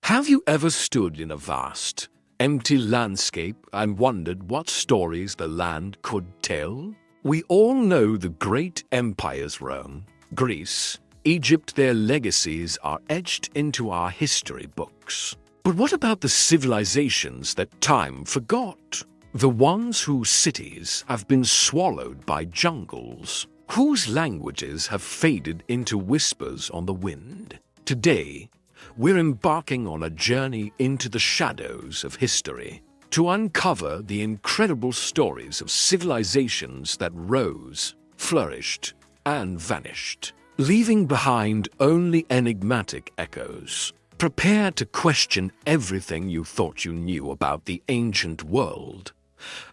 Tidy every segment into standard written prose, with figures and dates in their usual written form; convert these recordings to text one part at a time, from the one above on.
Have you ever stood in a vast, empty landscape and wondered what stories the land could tell? We all know the great empires Rome, Greece, Egypt, their legacies are etched into our history books. But what about the civilizations that time forgot? The ones whose cities have been swallowed by jungles, whose languages have faded into whispers on the wind. Today, we're embarking on a journey into the shadows of history to uncover the incredible stories of civilizations that rose, flourished, and vanished, leaving behind only enigmatic echoes. Prepare to question everything you thought you knew about the ancient world.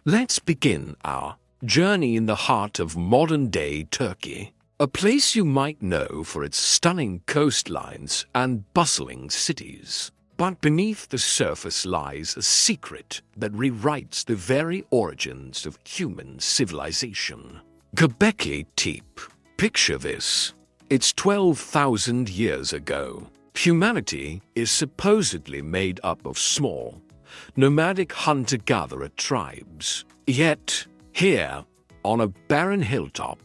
Let's begin our journey in the heart of modern-day Turkey, a place you might know for its stunning coastlines and bustling cities. But beneath the surface lies a secret that rewrites the very origins of human civilization. Göbekli Tepe. Picture this. It's 12,000 years ago. Humanity is supposedly made up of small, nomadic hunter-gatherer tribes. Yet, here, on a barren hilltop,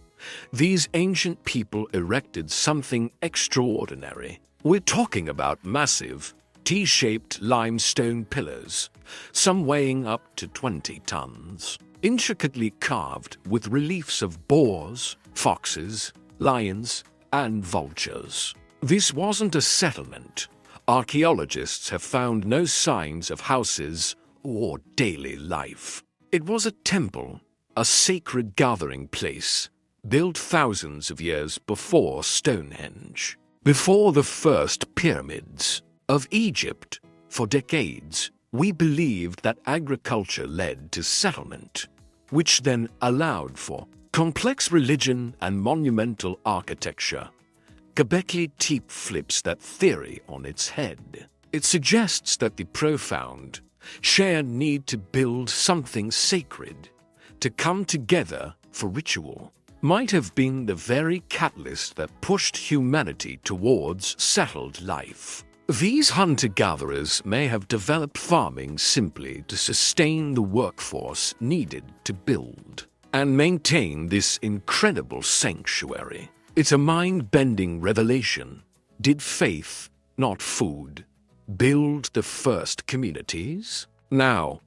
these ancient people erected something extraordinary. We're talking about massive, T-shaped limestone pillars, some weighing up to 20 tons, intricately carved with reliefs of boars, foxes, lions, and vultures. This wasn't a settlement. Archaeologists have found no signs of houses or daily life. It was a temple, a sacred gathering place, built thousands of years before Stonehenge, before the first pyramids of Egypt. For decades, we believed that agriculture led to settlement, which then allowed for complex religion and monumental architecture. Göbekli Tepe flips that theory on its head. It suggests that the profound, shared need to build something sacred, to come together for ritual, might have been the very catalyst that pushed humanity towards settled life. These hunter-gatherers may have developed farming simply to sustain the workforce needed to build and maintain this incredible sanctuary. It's a mind-bending revelation. Did faith, not food, build the first communities? Now,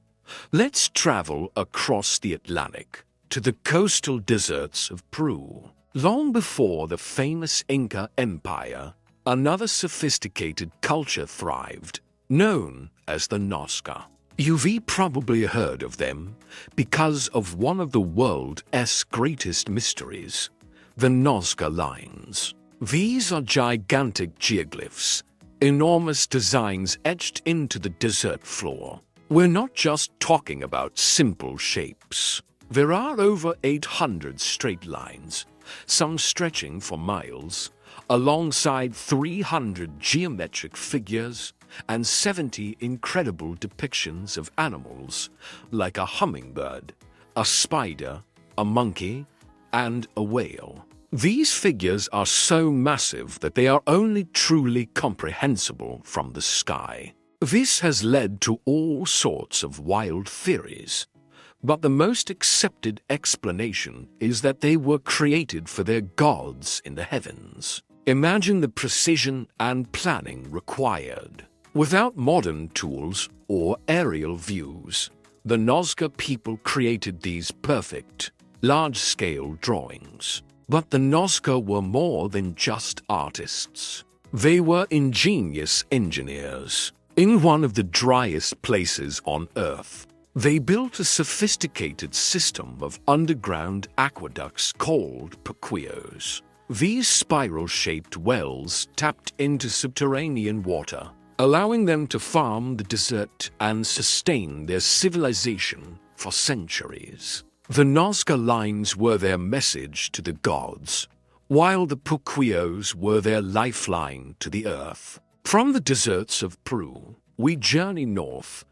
let's travel across the Atlantic to the coastal deserts of Peru. Long before the famous Inca Empire, another sophisticated culture thrived, known as the Nazca. You've probably heard of them because of one of the world's greatest mysteries, the Nazca lines. These are gigantic geoglyphs, enormous designs etched into the desert floor. We're not just talking about simple shapes. There are over 800 straight lines, some stretching for miles, alongside 300 geometric figures and 70 incredible depictions of animals like a hummingbird, a spider, a monkey, and a whale. These figures are so massive that they are only truly comprehensible from the sky. This has led to all sorts of wild theories, but the most accepted explanation is that they were created for their gods in the heavens. Imagine the precision and planning required. Without modern tools or aerial views, the Nazca people created these perfect, large-scale drawings. But the Nazca were more than just artists. They were ingenious engineers. In one of the driest places on Earth, they built a sophisticated system of underground aqueducts called puquios. These spiral-shaped wells tapped into subterranean water, allowing them to farm the desert and sustain their civilization for centuries. The Nazca lines were their message to the gods, while the puquios were their lifeline to the earth. From the deserts of Peru, we journey north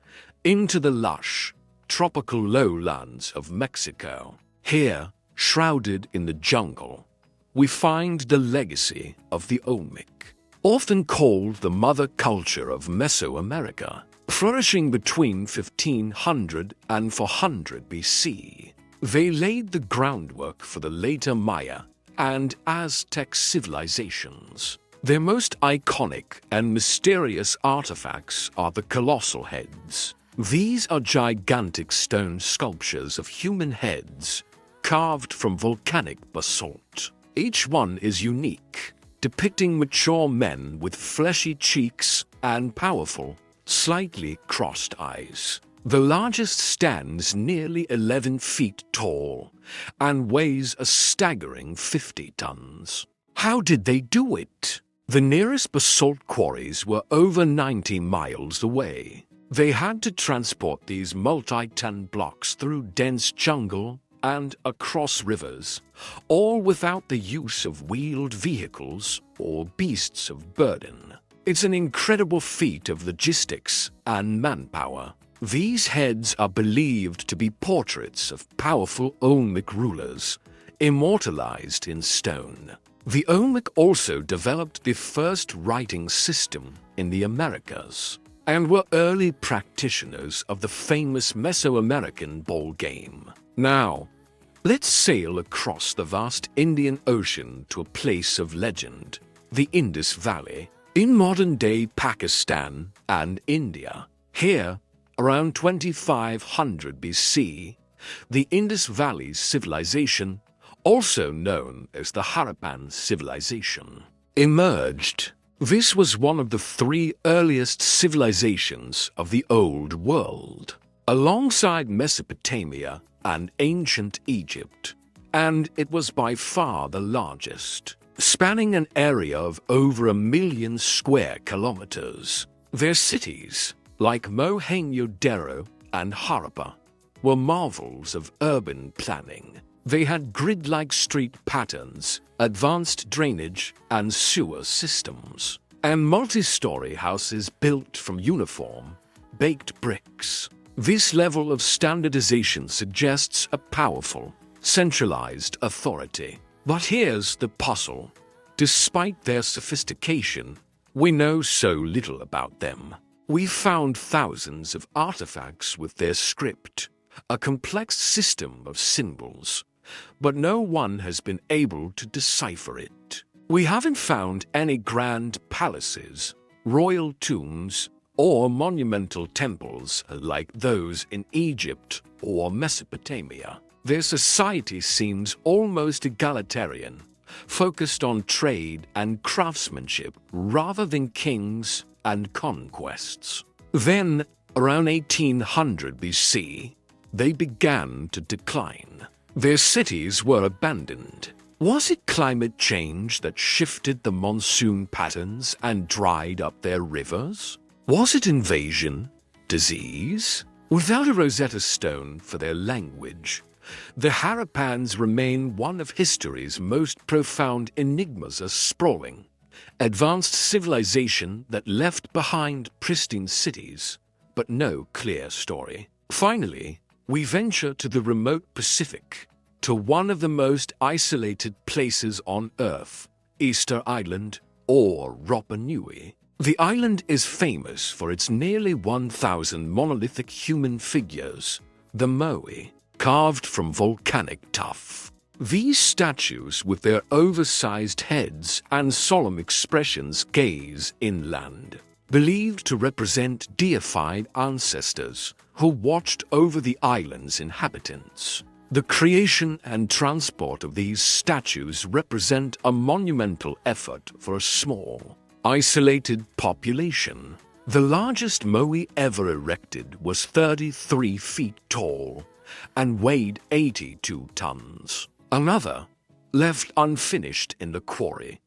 into the lush, tropical lowlands of Mexico. Here, shrouded in the jungle, we find the legacy of the Olmec, often called the mother culture of Mesoamerica, flourishing between 1500 and 400 BC. They laid the groundwork for the later Maya and Aztec civilizations. Their most iconic and mysterious artifacts are the colossal heads. These are gigantic stone sculptures of human heads carved from volcanic basalt. Each one is unique, depicting mature men with fleshy cheeks and powerful, slightly crossed eyes. The largest stands nearly 11 feet tall and weighs a staggering 50 tons. How did they do it? The nearest basalt quarries were over 90 miles away. They had to transport these multi-ton blocks through dense jungle and across rivers, all without the use of wheeled vehicles or beasts of burden. It's an incredible feat of logistics and manpower. These heads are believed to be portraits of powerful Olmec rulers, immortalized in stone. The Olmec also developed the first writing system in the Americas and were early practitioners of the famous Mesoamerican ball game. Now, let's sail across the vast Indian Ocean to a place of legend, the Indus Valley, in modern-day Pakistan and India. Here, around 2500 BC, the Indus Valley civilization, also known as the Harappan civilization, emerged. This was one of the three earliest civilizations of the Old World, alongside Mesopotamia and ancient Egypt, and it was by far the largest, spanning an area of over 1 million square kilometers. Their cities, like Mohenjo-daro and Harappa, were marvels of urban planning. They had grid-like street patterns, advanced drainage and sewer systems, and multi-story houses built from uniform, baked bricks. This level of standardization suggests a powerful, centralized authority. But here's the puzzle. Despite their sophistication, we know so little about them. We found thousands of artifacts with their script, a complex system of symbols, but no one has been able to decipher it. We haven't found any grand palaces, royal tombs, or monumental temples like those in Egypt or Mesopotamia. Their society seems almost egalitarian, focused on trade and craftsmanship rather than kings and conquests. Then, around 1800 BC, they began to decline. Their cities were abandoned. Was it climate change that shifted the monsoon patterns and dried up their rivers? Was it invasion? Disease? Without a Rosetta Stone for their language, the Harappans remain one of history's most profound enigmas, a sprawling, advanced civilization that left behind pristine cities, but no clear story. Finally, we venture to the remote Pacific, to one of the most isolated places on Earth, Easter Island or Rapa Nui. The island is famous for its nearly 1,000 monolithic human figures, the moai, carved from volcanic tuff. These statues, with their oversized heads and solemn expressions, gaze inland, believed to represent deified ancestors who watched over the island's inhabitants. The creation and transport of these statues represent a monumental effort for a small, isolated population. The largest moai ever erected was 33 feet tall and weighed 82 tons. Another, left unfinished in the quarry,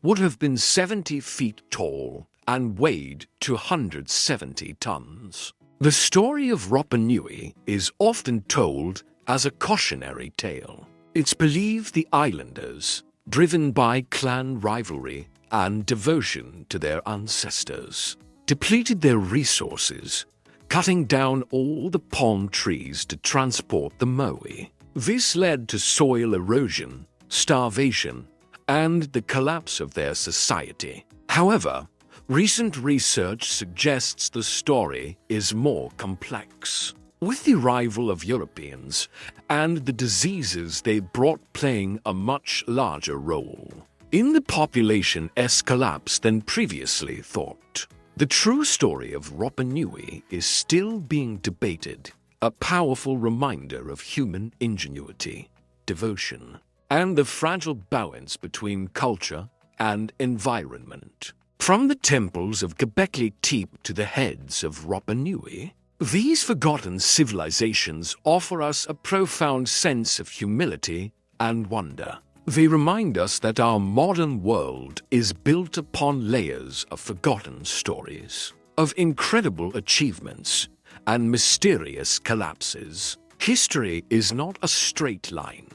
would have been 70 feet tall and weighed 270 tons. The story of Rapa Nui is often told as a cautionary tale. It's believed the islanders, driven by clan rivalry and devotion to their ancestors, depleted their resources, cutting down all the palm trees to transport the moai. This led to soil erosion, starvation, and the collapse of their society. However, recent research suggests the story is more complex, with the arrival of Europeans and the diseases they brought playing a much larger role in the population's collapse than previously thought. The true story of Rapa Nui is still being debated, a powerful reminder of human ingenuity, devotion, and the fragile balance between culture and environment. From the temples of Göbekli Tepe to the heads of Rapa Nui, these forgotten civilizations offer us a profound sense of humility and wonder. They remind us that our modern world is built upon layers of forgotten stories, of incredible achievements and mysterious collapses. History is not a straight line,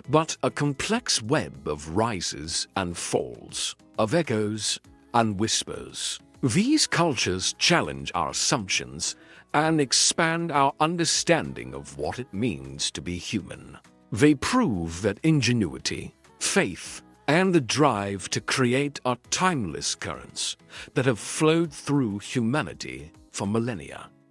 but a complex web of rises and falls, of echoes and whispers. These cultures challenge our assumptions and expand our understanding of what it means to be human. They prove that ingenuity, faith, and the drive to create are timeless currents that have flowed through humanity for millennia.